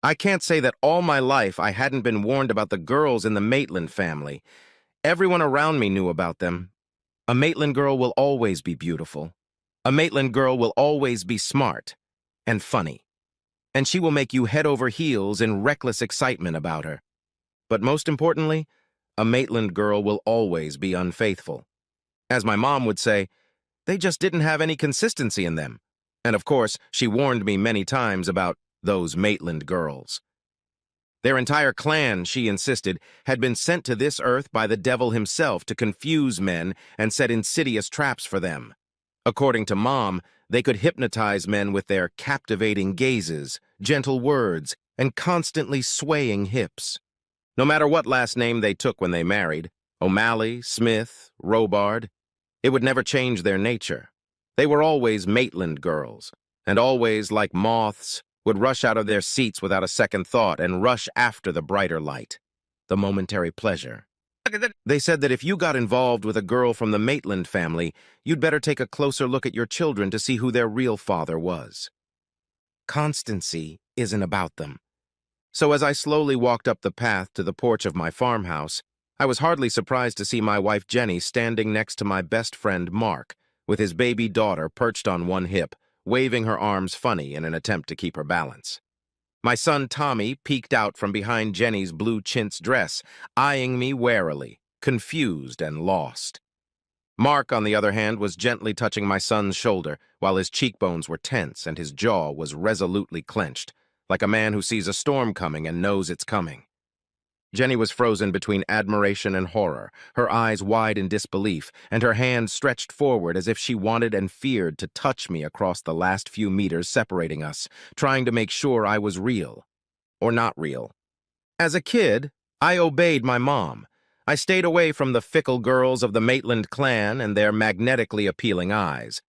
I can't say that all my life I hadn't been warned about the girls in the Maitland family. Everyone around me knew about them. A Maitland girl will always be beautiful. A Maitland girl will always be smart and funny. And she will make you head over heels in reckless excitement about her. But most importantly, a Maitland girl will always be unfaithful. As my mom would say, they just didn't have any consistency in them. And of course, she warned me many times about those Maitland girls. Their entire clan, she insisted, had been sent to this earth by the devil himself to confuse men and set insidious traps for them. According to Mom, they could hypnotize men with their captivating gazes, gentle words, and constantly swaying hips. No matter what last name they took when they married, O'Malley, Smith, Robard, it would never change their nature. They were always Maitland girls, and always, like moths, would rush out of their seats without a second thought and rush after the brighter light, the momentary pleasure. They said that if you got involved with a girl from the Maitland family, you'd better take a closer look at your children to see who their real father was. Constancy isn't about them. So as I slowly walked up the path to the porch of my farmhouse, I was hardly surprised to see my wife Jenny standing next to my best friend Mark, with his baby daughter perched on one hip, waving her arms funny in an attempt to keep her balance. My son Tommy peeked out from behind Jenny's blue chintz dress, eyeing me warily, confused and lost. Mark, on the other hand, was gently touching my son's shoulder, while his cheekbones were tense and his jaw was resolutely clenched, like a man who sees a storm coming and knows it's coming. Jenny was frozen between admiration and horror, her eyes wide in disbelief, and her hand stretched forward as if she wanted and feared to touch me across the last few meters separating us, trying to make sure I was real, or not real. As a kid, I obeyed my mom. I stayed away from the fickle girls of the Maitland clan and their magnetically appealing eyes.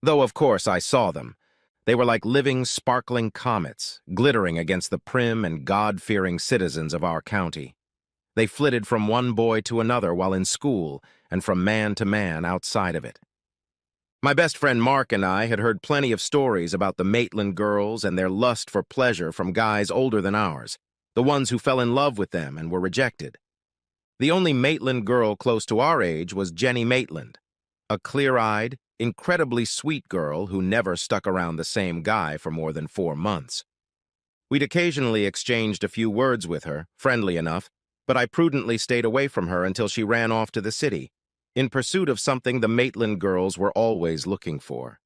Though, of course, I saw them. They were like living, sparkling comets, glittering against the prim and God-fearing citizens of our county. They flitted from one boy to another while in school, and from man to man outside of it. My best friend Mark and I had heard plenty of stories about the Maitland girls and their lust for pleasure from guys older than ours, the ones who fell in love with them and were rejected. The only Maitland girl close to our age was Jenny Maitland, a clear-eyed, incredibly sweet girl who never stuck around the same guy for more than 4 months. We'd occasionally exchanged a few words with her, friendly enough, but I prudently stayed away from her until she ran off to the city, in pursuit of something the Maitland girls were always looking for.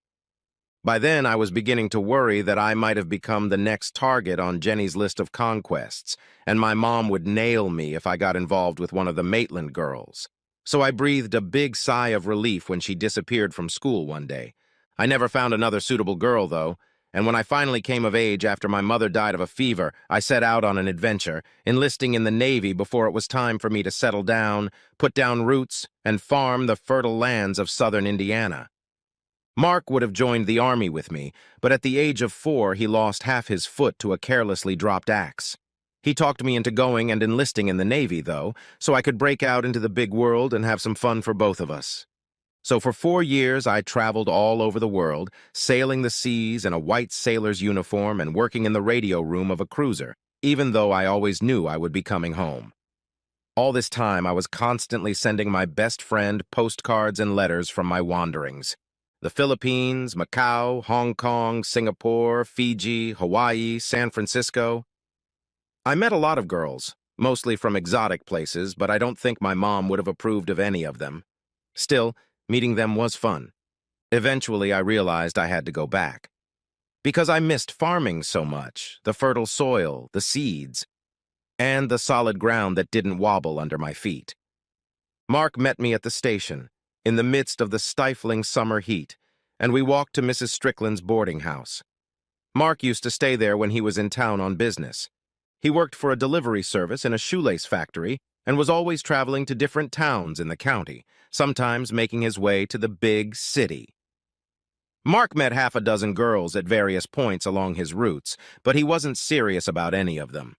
By then, I was beginning to worry that I might have become the next target on Jenny's list of conquests, and my mom would nail me if I got involved with one of the Maitland girls. So I breathed a big sigh of relief when she disappeared from school one day. I never found another suitable girl, though, and when I finally came of age after my mother died of a fever, I set out on an adventure, enlisting in the Navy before it was time for me to settle down, put down roots, and farm the fertile lands of southern Indiana. Mark would have joined the Army with me, but at the age of 4 he lost half his foot to a carelessly dropped axe. He talked me into going and enlisting in the Navy, though, so I could break out into the big world and have some fun for both of us. So for 4 years, I traveled all over the world, sailing the seas in a white sailor's uniform and working in the radio room of a cruiser, even though I always knew I would be coming home. All this time, I was constantly sending my best friend postcards and letters from my wanderings. The Philippines, Macau, Hong Kong, Singapore, Fiji, Hawaii, San Francisco. I met a lot of girls, mostly from exotic places, but I don't think my mom would have approved of any of them. Still, meeting them was fun. Eventually, I realized I had to go back. Because I missed farming so much, the fertile soil, the seeds, and the solid ground that didn't wobble under my feet. Mark met me at the station, in the midst of the stifling summer heat, and we walked to Mrs. Strickland's boarding house. Mark used to stay there when he was in town on business. He worked for a delivery service in a shoelace factory and was always traveling to different towns in the county, sometimes making his way to the big city. Mark met half a dozen girls at various points along his routes, but he wasn't serious about any of them.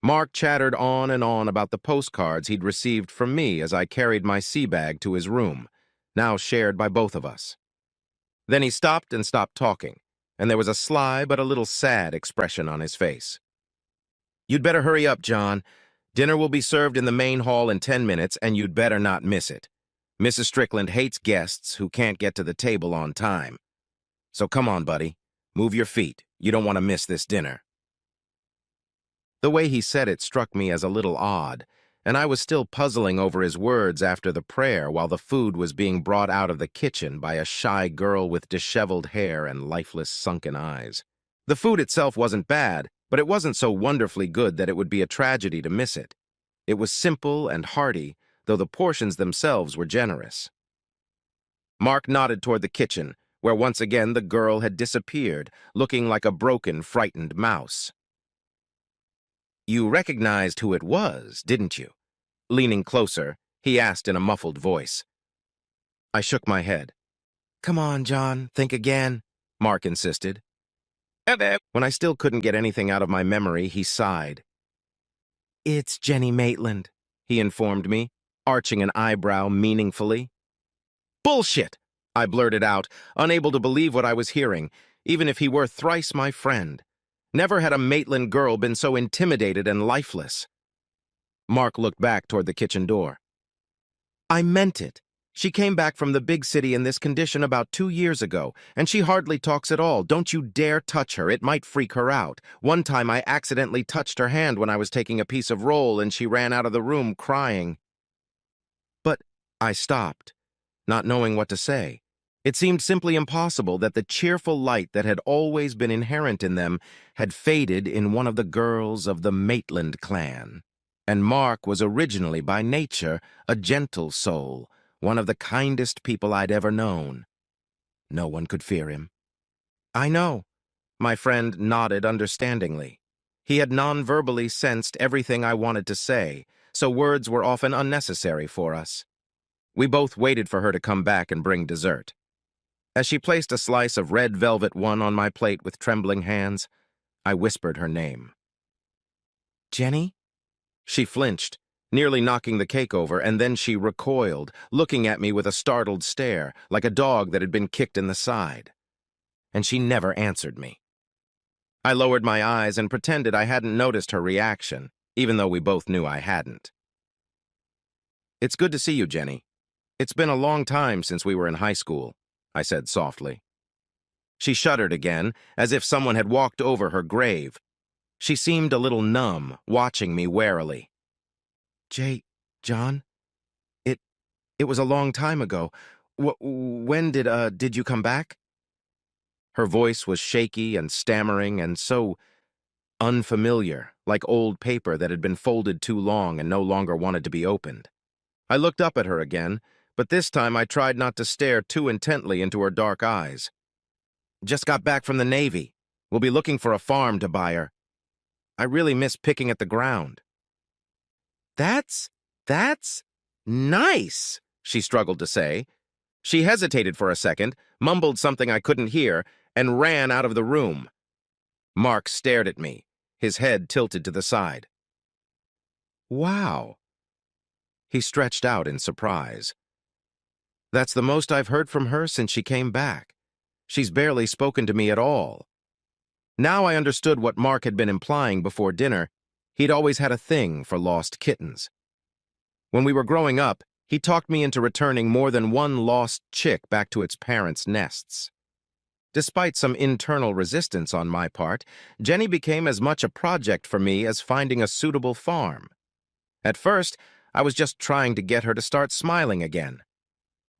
Mark chattered on and on about the postcards he'd received from me as I carried my sea bag to his room, now shared by both of us. Then he stopped and stopped talking, and there was a sly but a little sad expression on his face. You'd better hurry up, John. Dinner will be served in the main hall in 10 minutes, and you'd better not miss it. Mrs. Strickland hates guests who can't get to the table on time. So come on, buddy. Move your feet. You don't want to miss this dinner. The way he said it struck me as a little odd, and I was still puzzling over his words after the prayer while the food was being brought out of the kitchen by a shy girl with disheveled hair and lifeless, sunken eyes. The food itself wasn't bad, but it wasn't so wonderfully good that it would be a tragedy to miss it. It was simple and hearty, though the portions themselves were generous. Mark nodded toward the kitchen, where once again the girl had disappeared, looking like a broken, frightened mouse. You recognized who it was, didn't you? Leaning closer, he asked in a muffled voice. I shook my head. Come on, John, think again, Mark insisted. When I still couldn't get anything out of my memory, he sighed. It's Jenny Maitland, he informed me, arching an eyebrow meaningfully. Bullshit, I blurted out, unable to believe what I was hearing, even if he were thrice my friend. Never had a Maitland girl been so intimidated and lifeless. Mark looked back toward the kitchen door. I meant it. She came back from the big city in this condition about 2 years ago, and she hardly talks at all. Don't you dare touch her. It might freak her out. One time I accidentally touched her hand when I was taking a piece of roll, and she ran out of the room crying. But I stopped, not knowing what to say. It seemed simply impossible that the cheerful light that had always been inherent in them had faded in one of the girls of the Maitland clan. And Mark was originally, by nature, a gentle soul, one of the kindest people I'd ever known. No one could fear him. I know, my friend nodded understandingly. He had non-verbally sensed everything I wanted to say, so words were often unnecessary for us. We both waited for her to come back and bring dessert. As she placed a slice of red velvet one on my plate with trembling hands, I whispered her name. Jenny? She flinched, nearly knocking the cake over, and then she recoiled, looking at me with a startled stare, like a dog that had been kicked in the side. And she never answered me. I lowered my eyes and pretended I hadn't noticed her reaction, even though we both knew I hadn't. It's good to see you, Jenny. It's been a long time since we were in high school, I said softly. She shuddered again, as if someone had walked over her grave. She seemed a little numb, watching me warily. John? It was a long time ago. When did you come back? Her voice was shaky and stammering and so unfamiliar, like old paper that had been folded too long and no longer wanted to be opened. I looked up at her again, but this time I tried not to stare too intently into her dark eyes. Just got back from the Navy. We'll be looking for a farm to buy her. I really miss picking at the ground. That's nice, she struggled to say. She hesitated for a second, mumbled something I couldn't hear, and ran out of the room. Mark stared at me, his head tilted to the side. Wow. He stretched out in surprise. That's the most I've heard from her since she came back. She's barely spoken to me at all. Now I understood what Mark had been implying before dinner. He'd always had a thing for lost kittens. When we were growing up, he talked me into returning more than one lost chick back to its parents' nests. Despite some internal resistance on my part, Jenny became as much a project for me as finding a suitable farm. At first, I was just trying to get her to start smiling again.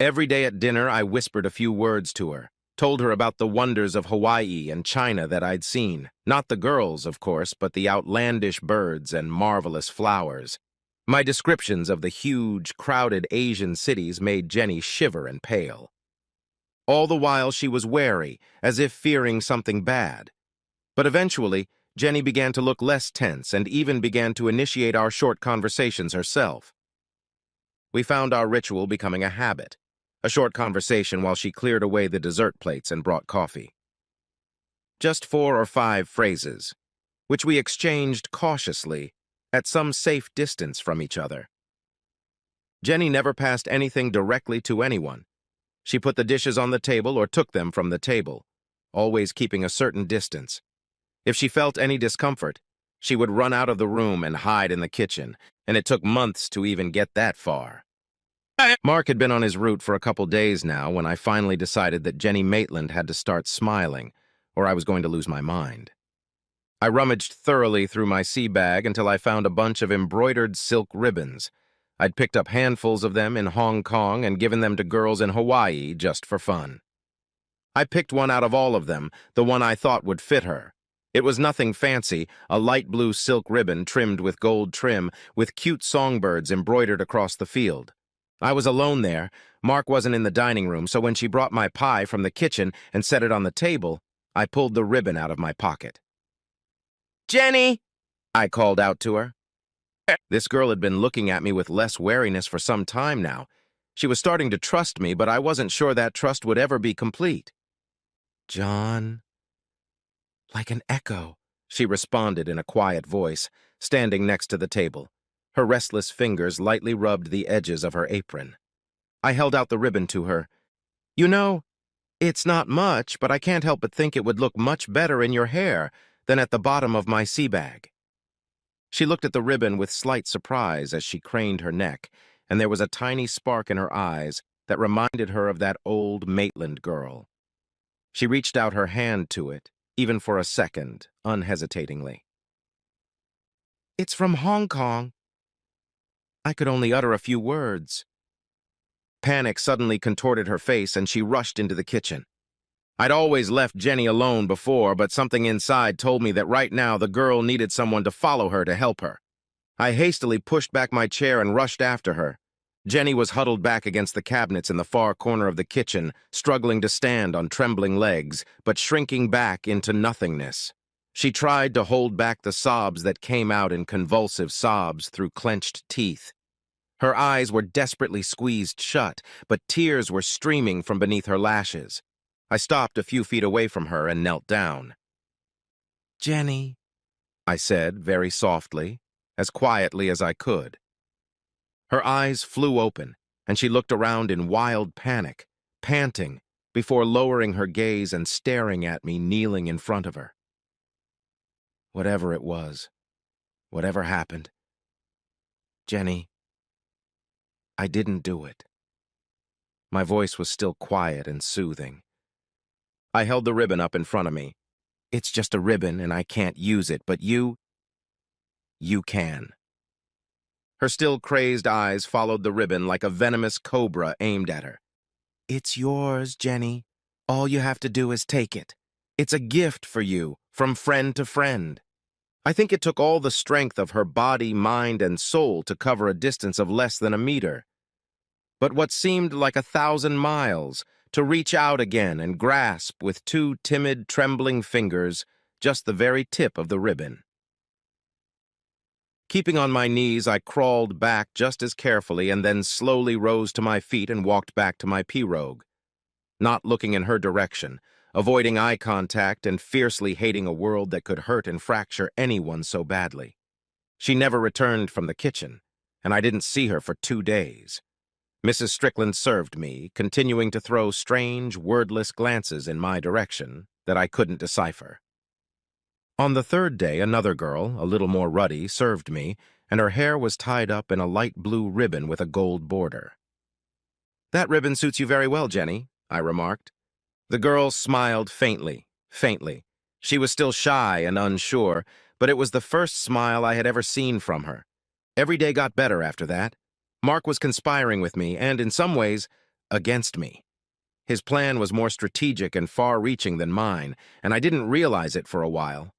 Every day at dinner, I whispered a few words to her, told her about the wonders of Hawaii and China that I'd seen. Not the girls, of course, but the outlandish birds and marvelous flowers. My descriptions of the huge, crowded Asian cities made Jenny shiver and pale. All the while she was wary, as if fearing something bad. But eventually, Jenny began to look less tense and even began to initiate our short conversations herself. We found our ritual becoming a habit. A short conversation while she cleared away the dessert plates and brought coffee. Just 4 or 5 phrases, which we exchanged cautiously, at some safe distance from each other. Jenny never passed anything directly to anyone. She put the dishes on the table or took them from the table, always keeping a certain distance. If she felt any discomfort, She would run out of the room and hide in the kitchen, and it took months to even get that far. Mark had been on his route for a couple days now when I finally decided that Jenny Maitland had to start smiling, or I was going to lose my mind. I rummaged thoroughly through my sea bag until I found a bunch of embroidered silk ribbons. I'd picked up handfuls of them in Hong Kong and given them to girls in Hawaii just for fun. I picked one out of all of them, the one I thought would fit her. It was nothing fancy, a light blue silk ribbon trimmed with gold trim, with cute songbirds embroidered across the field. I was alone there. Mark wasn't in the dining room, so when she brought my pie from the kitchen and set it on the table, I pulled the ribbon out of my pocket. "Jenny!" I called out to her. This girl had been looking at me with less wariness for some time now. She was starting to trust me, but I wasn't sure that trust would ever be complete. "John?" Like an echo, she responded in a quiet voice, standing next to the table. Her restless fingers lightly rubbed the edges of her apron. I held out the ribbon to her. "You know, it's not much, but I can't help but think it would look much better in your hair than at the bottom of my sea bag." She looked at the ribbon with slight surprise as she craned her neck, and there was a tiny spark in her eyes that reminded her of that old Maitland girl. She reached out her hand to it, even for a second, unhesitatingly. "It's from Hong Kong." I could only utter a few words. Panic suddenly contorted her face, and she rushed into the kitchen. I'd always left Jenny alone before, but something inside told me that right now the girl needed someone to follow her to help her. I hastily pushed back my chair and rushed after her. Jenny was huddled back against the cabinets in the far corner of the kitchen, struggling to stand on trembling legs, but shrinking back into nothingness. She tried to hold back the sobs that came out in convulsive sobs through clenched teeth. Her eyes were desperately squeezed shut, but tears were streaming from beneath her lashes. I stopped a few feet away from her and knelt down. "Jenny," I said very softly, as quietly as I could. Her eyes flew open, and she looked around in wild panic, panting, before lowering her gaze and staring at me kneeling in front of her. Whatever it was, whatever happened, Jenny, I didn't do it. My voice was still quiet and soothing. I held the ribbon up in front of me. "It's just a ribbon and I can't use it, but you can." Her still crazed eyes followed the ribbon like a venomous cobra aimed at her. "It's yours, Jenny. All you have to do is take it. It's a gift for you, from friend to friend." I think it took all the strength of her body, mind, and soul to cover a distance of less than a meter. But what seemed like 1,000 miles, to reach out again and grasp with two timid, trembling fingers just the very tip of the ribbon. Keeping on my knees, I crawled back just as carefully and then slowly rose to my feet and walked back to my pirogue. Not looking in her direction, avoiding eye contact and fiercely hating a world that could hurt and fracture anyone so badly. She never returned from the kitchen, and I didn't see her for 2 days. Mrs. Strickland served me, continuing to throw strange, wordless glances in my direction that I couldn't decipher. On the 3rd day, another girl, a little more ruddy, served me, and her hair was tied up in a light blue ribbon with a gold border. "That ribbon suits you very well, Jenny," I remarked. The girl smiled faintly. She was still shy and unsure, but it was the first smile I had ever seen from her. Every day got better after that. Mark was conspiring with me, and in some ways, against me. His plan was more strategic and far-reaching than mine, and I didn't realize it for a while.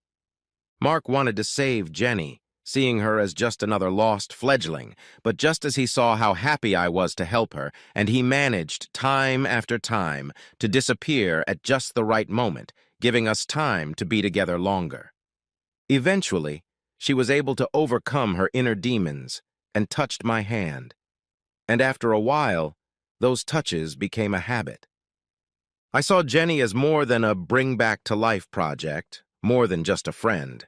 Mark wanted to save Jenny, seeing her as just another lost fledgling, but just as he saw how happy I was to help her, and he managed, time after time, to disappear at just the right moment, giving us time to be together longer. Eventually, she was able to overcome her inner demons and touched my hand. And after a while, those touches became a habit. I saw Jenny as more than a bring-back-to-life project, more than just a friend.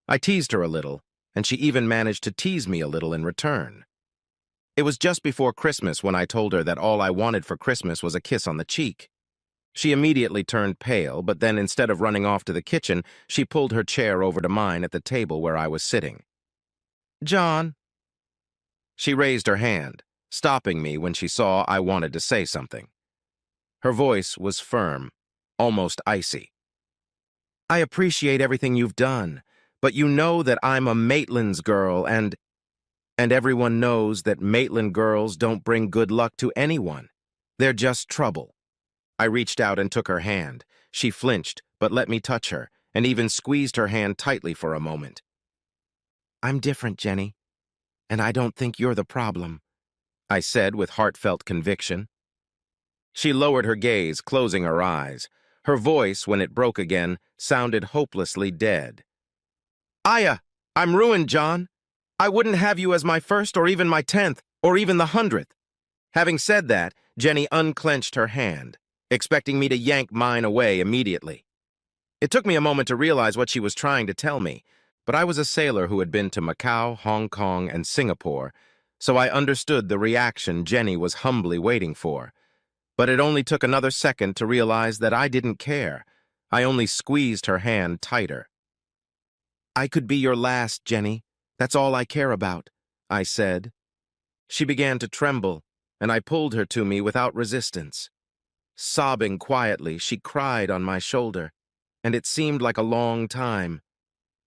I teased her a little, and she even managed to tease me a little in return. It was just before Christmas when I told her that all I wanted for Christmas was a kiss on the cheek. She immediately turned pale, but then instead of running off to the kitchen, she pulled her chair over to mine at the table where I was sitting. "John." She raised her hand, stopping me when she saw I wanted to say something. Her voice was firm, almost icy. "I appreciate everything you've done, but you know that I'm a Maitland's girl, and everyone knows that Maitland girls don't bring good luck to anyone. They're just trouble." I reached out and took her hand. She flinched, but let me touch her, and even squeezed her hand tightly for a moment. "I'm different, Jenny, and I don't think you're the problem," I said with heartfelt conviction. She lowered her gaze, closing her eyes. Her voice, when it broke again, sounded hopelessly dead. I'm ruined, John. I wouldn't have you as my first or even my 10th, or even the 100th. Having said that, Jenny unclenched her hand, expecting me to yank mine away immediately. It took me a moment to realize what she was trying to tell me, but I was a sailor who had been to Macau, Hong Kong, and Singapore, so I understood the reaction Jenny was humbly waiting for. But it only took another second to realize that I didn't care. I only squeezed her hand tighter. "I could be your last, Jenny. That's all I care about," I said. She began to tremble, and I pulled her to me without resistance. Sobbing quietly, she cried on my shoulder, and it seemed like a long time.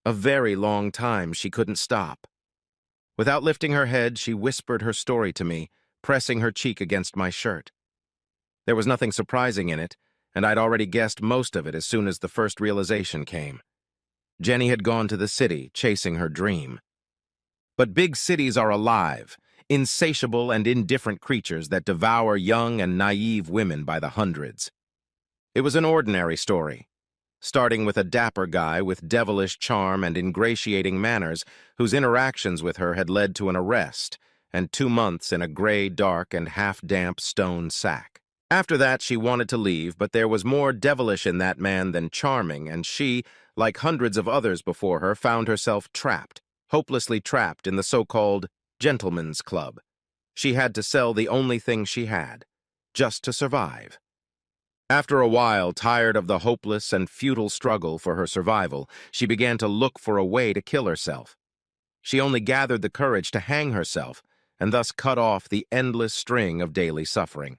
A very long time she couldn't stop. Without lifting her head, she whispered her story to me, pressing her cheek against my shirt. There was nothing surprising in it, and I'd already guessed most of it as soon as the first realization came. Jenny had gone to the city, chasing her dream. But big cities are alive, insatiable and indifferent creatures that devour young and naive women by the hundreds. It was an ordinary story, starting with a dapper guy with devilish charm and ingratiating manners whose interactions with her had led to an arrest and 2 months in a gray, dark, and half-damp stone sack. After that, she wanted to leave, but there was more devilish in that man than charming, and she, like hundreds of others before her, found herself trapped, hopelessly trapped in the so-called gentleman's club. She had to sell the only thing she had, just to survive. After a while, tired of the hopeless and futile struggle for her survival, she began to look for a way to kill herself. She only gathered the courage to hang herself, and thus cut off the endless string of daily suffering.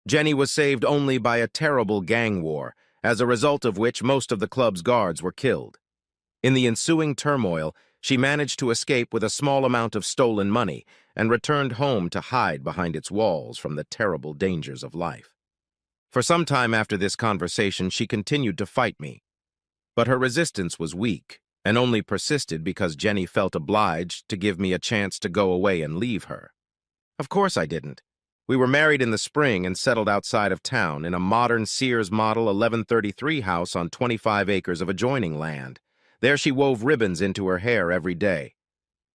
Jenny was saved only by a terrible gang war, as a result of which most of the club's guards were killed. In the ensuing turmoil, she managed to escape with a small amount of stolen money and returned home to hide behind its walls from the terrible dangers of life. For some time after this conversation, she continued to fight me, but her resistance was weak and only persisted because Jenny felt obliged to give me a chance to go away and leave her. Of course I didn't. We were married in the spring and settled outside of town in a modern Sears Model 1133 house on 25 acres of adjoining land. There she wove ribbons into her hair every day.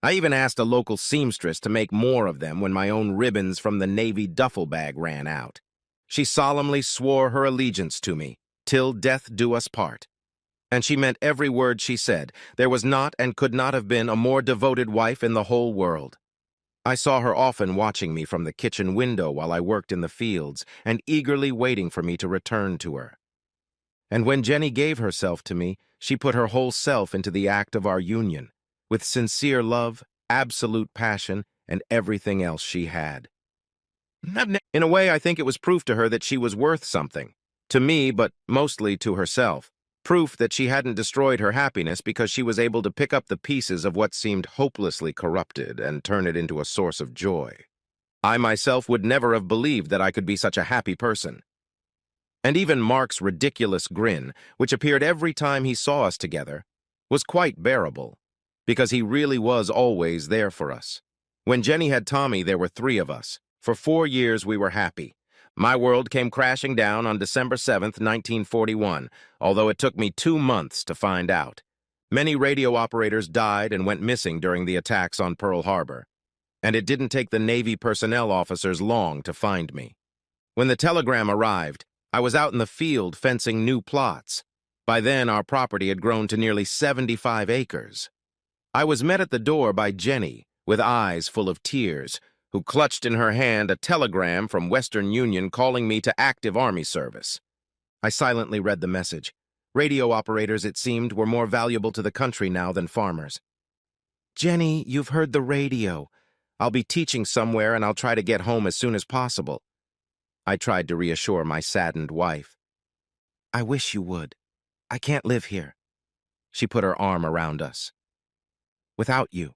I even asked a local seamstress to make more of them when my own ribbons from the Navy duffel bag ran out. She solemnly swore her allegiance to me, till death do us part. And she meant every word she said. There was not and could not have been a more devoted wife in the whole world. I saw her often watching me from the kitchen window while I worked in the fields and eagerly waiting for me to return to her. And when Jenny gave herself to me, she put her whole self into the act of our union, with sincere love, absolute passion, and everything else she had. In a way, I think it was proof to her that she was worth something. To me, but mostly to herself. Proof that she hadn't destroyed her happiness because she was able to pick up the pieces of what seemed hopelessly corrupted and turn it into a source of joy. I myself would never have believed that I could be such a happy person. And even Mark's ridiculous grin, which appeared every time he saw us together, was quite bearable, because he really was always there for us. When Jenny had Tommy, there were 3 of us. For 4 years, we were happy. My world came crashing down on December 7th, 1941, although it took me 2 months to find out. Many radio operators died and went missing during the attacks on Pearl Harbor, and it didn't take the Navy personnel officers long to find me. When the telegram arrived, I was out in the field fencing new plots. By then, our property had grown to nearly 75 acres. I was met at the door by Jenny, with eyes full of tears, who clutched in her hand a telegram from Western Union calling me to active Army service. I silently read the message. Radio operators, it seemed, were more valuable to the country now than farmers. "Jenny, you've heard the radio. I'll be teaching somewhere and I'll try to get home as soon as possible." I tried to reassure my saddened wife. "I wish you would. I can't live here." She put her arm around us. "Without you."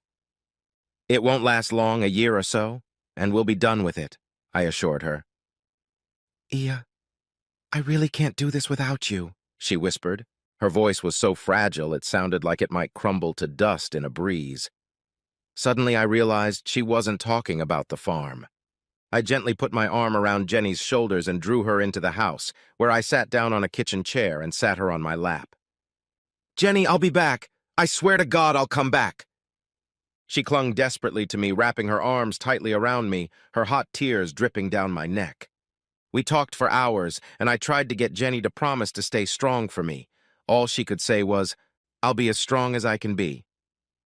"It won't last long, a year or so, and we'll be done with it," I assured her. "Ia, I really can't do this without you," she whispered. Her voice was so fragile it sounded like it might crumble to dust in a breeze. Suddenly I realized she wasn't talking about the farm. I gently put my arm around Jenny's shoulders and drew her into the house, where I sat down on a kitchen chair and sat her on my lap. "Jenny, I'll be back. I swear to God I'll come back." She clung desperately to me, wrapping her arms tightly around me, her hot tears dripping down my neck. We talked for hours, and I tried to get Jenny to promise to stay strong for me. All she could say was, "I'll be as strong as I can be."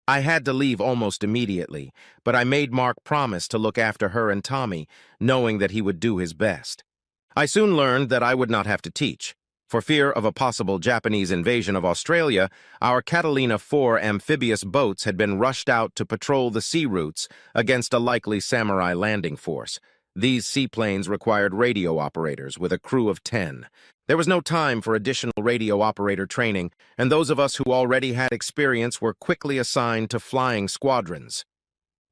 I had to leave almost immediately, but I made Mark promise to look after her and Tommy, knowing that he would do his best. I soon learned that I would not have to teach. For fear of a possible Japanese invasion of Australia, our Catalina 4 amphibious boats had been rushed out to patrol the sea routes against a likely samurai landing force. These seaplanes required radio operators with a crew of 10. There was no time for additional radio operator training, and those of us who already had experience were quickly assigned to flying squadrons.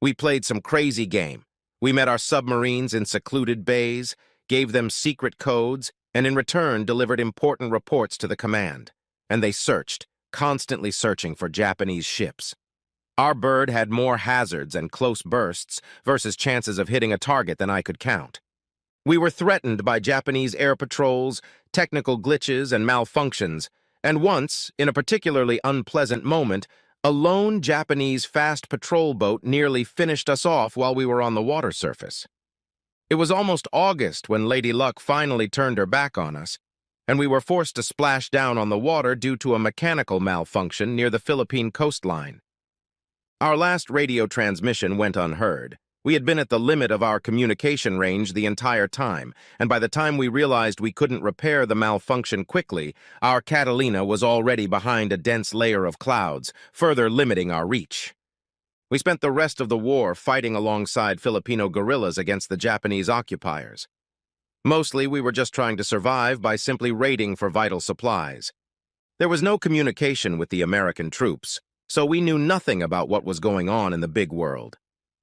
We played some crazy game. We met our submarines in secluded bays, gave them secret codes, and in return delivered important reports to the command. And they searched, constantly searching for Japanese ships. Our bird had more hazards and close bursts versus chances of hitting a target than I could count. We were threatened by Japanese air patrols, technical glitches, and malfunctions, and once, in a particularly unpleasant moment, a lone Japanese fast patrol boat nearly finished us off while we were on the water surface. It was almost August when Lady Luck finally turned her back on us, and we were forced to splash down on the water due to a mechanical malfunction near the Philippine coastline. Our last radio transmission went unheard. We had been at the limit of our communication range the entire time, and by the time we realized we couldn't repair the malfunction quickly, our Catalina was already behind a dense layer of clouds, further limiting our reach. We spent the rest of the war fighting alongside Filipino guerrillas against the Japanese occupiers. Mostly, we were just trying to survive by simply raiding for vital supplies. There was no communication with the American troops, so we knew nothing about what was going on in the big world.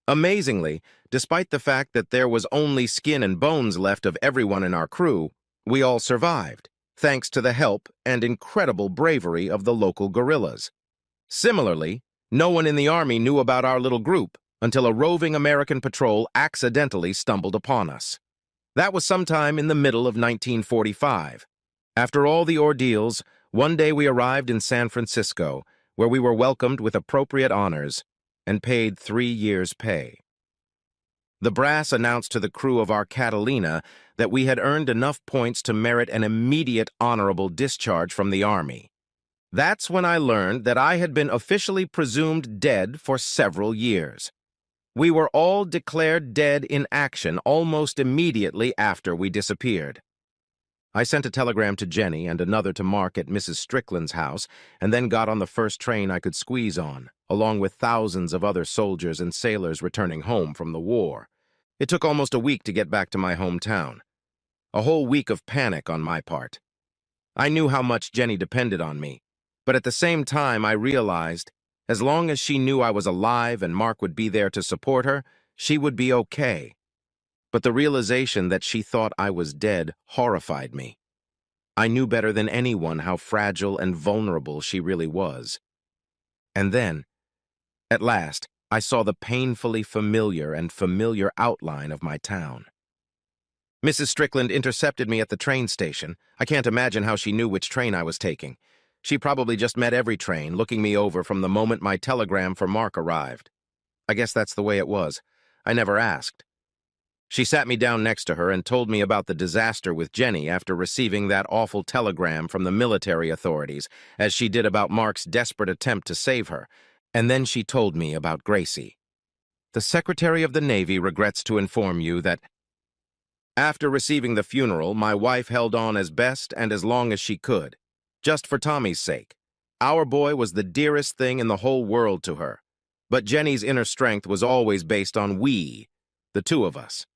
Amazingly, despite the fact that there was only skin and bones left of everyone in our crew, we all survived, thanks to the help and incredible bravery of the local guerrillas. Similarly, no one in the Army knew about our little group until a roving American patrol accidentally stumbled upon us. That was sometime in the middle of 1945. After all the ordeals, one day we arrived in San Francisco, where we were welcomed with appropriate honors and paid 3 years' pay. The brass announced to the crew of our Catalina that we had earned enough points to merit an immediate honorable discharge from the Army. That's when I learned that I had been officially presumed dead for several years. We were all declared dead in action almost immediately after we disappeared. I sent a telegram to Jenny and another to Mark at Mrs. Strickland's house, and then got on the first train I could squeeze on, along with thousands of other soldiers and sailors returning home from the war. It took almost a week to get back to my hometown. A whole week of panic on my part. I knew how much Jenny depended on me, but at the same time I realized, as long as she knew I was alive and Mark would be there to support her, she would be okay. But the realization that she thought I was dead horrified me. I knew better than anyone how fragile and vulnerable she really was. And then, at last, I saw the painfully familiar outline of my town. Mrs. Strickland intercepted me at the train station. I can't imagine how she knew which train I was taking. She probably just met every train, looking me over from the moment my telegram for Mark arrived. I guess that's the way it was. I never asked. She sat me down next to her and told me about the disaster with Jenny after receiving that awful telegram from the military authorities, as she did about Mark's desperate attempt to save her, and then she told me about Gracie. The Secretary of the Navy regrets to inform you that after receiving the funeral, my wife held on as best and as long as she could, just for Tommy's sake. Our boy was the dearest thing in the whole world to her. But Jenny's inner strength was always based on we, the two of us.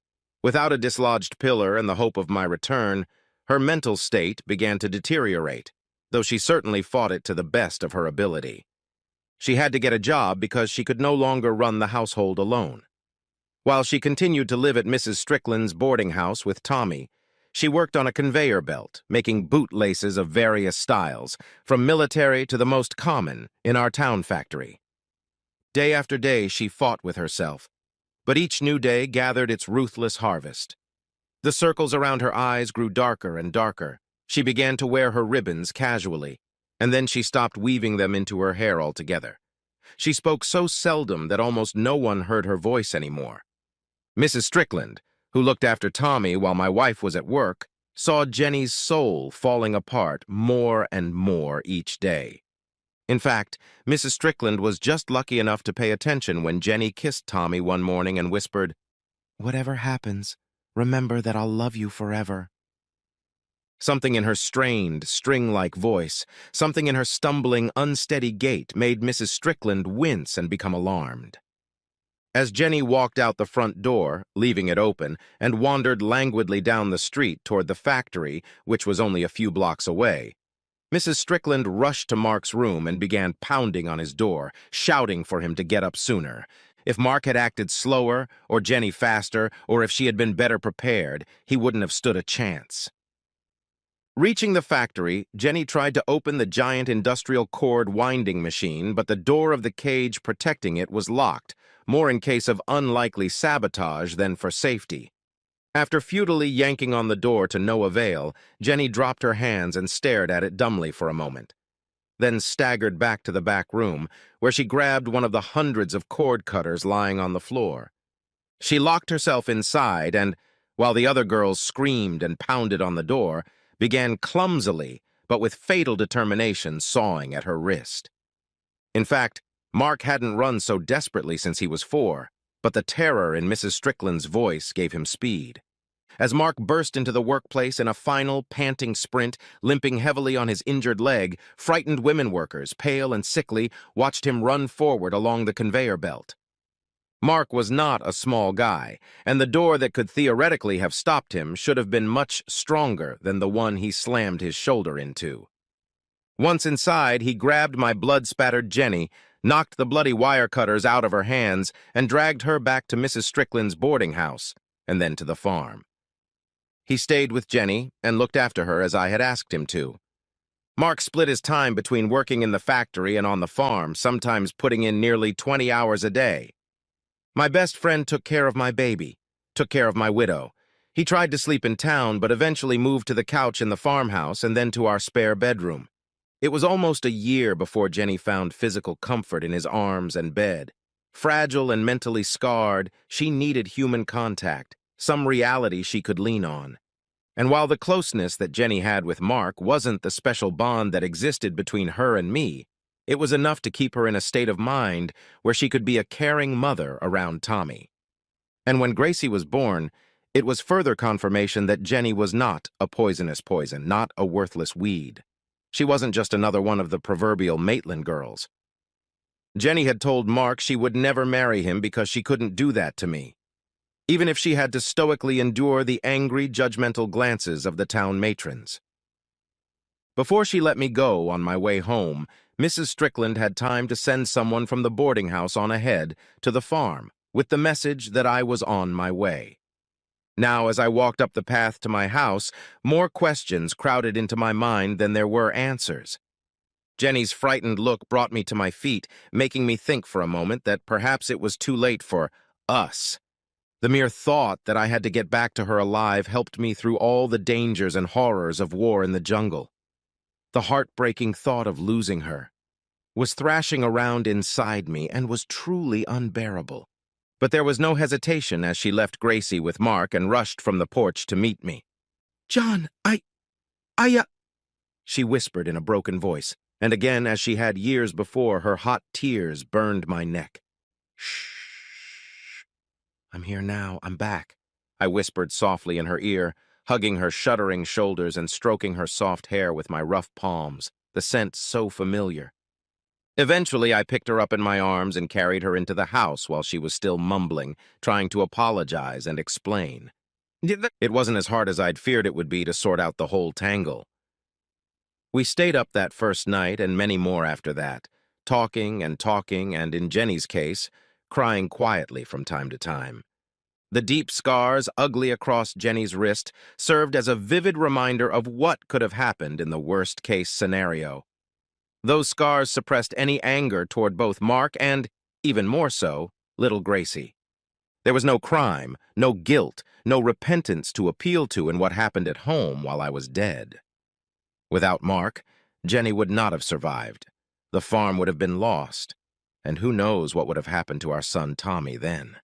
Without a dislodged pillar and the hope of my return, her mental state began to deteriorate, though she certainly fought it to the best of her ability. She had to get a job because she could no longer run the household alone. While she continued to live at Mrs. Strickland's boarding house with Tommy, she worked on a conveyor belt, making bootlaces of various styles, from military to the most common, in our town factory. Day after day, she fought with herself, but each new day gathered its ruthless harvest. The circles around her eyes grew darker and darker. She began to wear her ribbons casually, and then she stopped weaving them into her hair altogether. She spoke so seldom that almost no one heard her voice anymore. Mrs. Strickland, who looked after Tommy while my wife was at work, saw Jenny's soul falling apart more and more each day. In fact, Mrs. Strickland was just lucky enough to pay attention when Jenny kissed Tommy one morning and whispered, "Whatever happens, remember that I'll love you forever." Something in her strained, string-like voice, something in her stumbling, unsteady gait made Mrs. Strickland wince and become alarmed. As Jenny walked out the front door, leaving it open, and wandered languidly down the street toward the factory, which was only a few blocks away, Mrs. Strickland rushed to Mark's room and began pounding on his door, shouting for him to get up sooner. If Mark had acted slower, or Jenny faster, or if she had been better prepared, he wouldn't have stood a chance. Reaching the factory, Jenny tried to open the giant industrial cord winding machine, but the door of the cage protecting it was locked, more in case of unlikely sabotage than for safety. After futilely yanking on the door to no avail, Jenny dropped her hands and stared at it dumbly for a moment, then staggered back to the back room, where she grabbed one of the hundreds of cord cutters lying on the floor. She locked herself inside and, while the other girls screamed and pounded on the door, began clumsily, but with fatal determination, sawing at her wrist. In fact, Mark hadn't run so desperately since he was 4, but the terror in Mrs. Strickland's voice gave him speed. As Mark burst into the workplace in a final, panting sprint, limping heavily on his injured leg, frightened women workers, pale and sickly, watched him run forward along the conveyor belt. Mark was not a small guy, and the door that could theoretically have stopped him should have been much stronger than the one he slammed his shoulder into. Once inside, he grabbed my blood-spattered Jenny, knocked the bloody wire cutters out of her hands, and dragged her back to Mrs. Strickland's boarding house, and then to the farm. He stayed with Jenny and looked after her as I had asked him to. Mark split his time between working in the factory and on the farm, sometimes putting in nearly 20 hours a day. My best friend took care of my baby, took care of my widow. He tried to sleep in town, but eventually moved to the couch in the farmhouse and then to our spare bedroom. It was almost a year before Jenny found physical comfort in his arms and bed. Fragile and mentally scarred, she needed human contact, some reality she could lean on. And while the closeness that Jenny had with Mark wasn't the special bond that existed between her and me, it was enough to keep her in a state of mind where she could be a caring mother around Tommy. And when Gracie was born, it was further confirmation that Jenny was not a poisonous poison, not a worthless weed. She wasn't just another one of the proverbial Maitland girls. Jenny had told Mark she would never marry him because she couldn't do that to me, even if she had to stoically endure the angry, judgmental glances of the town matrons. Before she let me go on my way home, Mrs. Strickland had time to send someone from the boarding house on ahead to the farm with the message that I was on my way. Now, as I walked up the path to my house, more questions crowded into my mind than there were answers. Jenny's frightened look brought me to my feet, making me think for a moment that perhaps it was too late for us. The mere thought that I had to get back to her alive helped me through all the dangers and horrors of war in the jungle. The heartbreaking thought of losing her was thrashing around inside me and was truly unbearable. But there was no hesitation as she left Gracie with Mark and rushed from the porch to meet me. "John, she whispered in a broken voice, and again, as she had years before, her hot tears burned my neck. "Shh. I'm here now. I'm back. I whispered softly in her ear, hugging her shuddering shoulders and stroking her soft hair with my rough palms, the scent so familiar. Eventually, I picked her up in my arms and carried her into the house while she was still mumbling, trying to apologize and explain. It wasn't as hard as I'd feared it would be to sort out the whole tangle. We stayed up that first night and many more after that, talking, and in Jenny's case, crying quietly from time to time. The deep scars, ugly across Jenny's wrist, served as a vivid reminder of what could have happened in the worst-case scenario. Those scars suppressed any anger toward both Mark and, even more so, little Gracie. There was no crime, no guilt, no repentance to appeal to in what happened at home while I was dead. Without Mark, Jenny would not have survived. The farm would have been lost, and who knows what would have happened to our son Tommy then.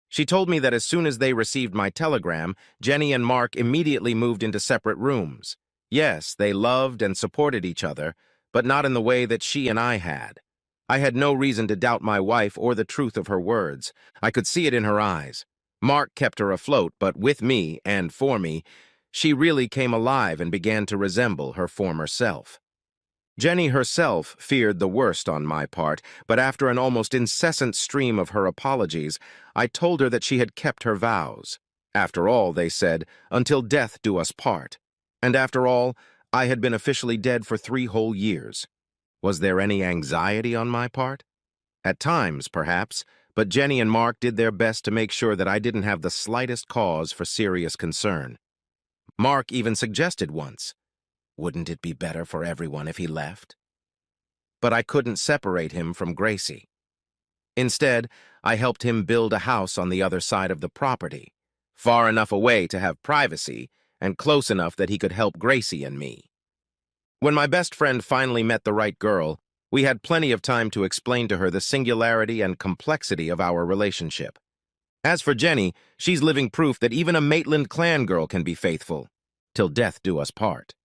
She told me that as soon as they received my telegram, Jenny and Mark immediately moved into separate rooms. Yes, they loved and supported each other, but not in the way that she and I had. I had no reason to doubt my wife or the truth of her words. I could see it in her eyes. Mark kept her afloat, but with me, and for me, she really came alive and began to resemble her former self. Jenny herself feared the worst on my part, but after an almost incessant stream of her apologies, I told her that she had kept her vows. After all, they said, until death do us part. And after all, I had been officially dead for 3 whole years. Was there any anxiety on my part? At times, perhaps, but Jenny and Mark did their best to make sure that I didn't have the slightest cause for serious concern. Mark even suggested once, wouldn't it be better for everyone if he left? But I couldn't separate him from Gracie. Instead, I helped him build a house on the other side of the property, far enough away to have privacy, and close enough that he could help Gracie and me. When my best friend finally met the right girl, we had plenty of time to explain to her the singularity and complexity of our relationship. As for Jenny, she's living proof that even a Maitland clan girl can be faithful, till death do us part.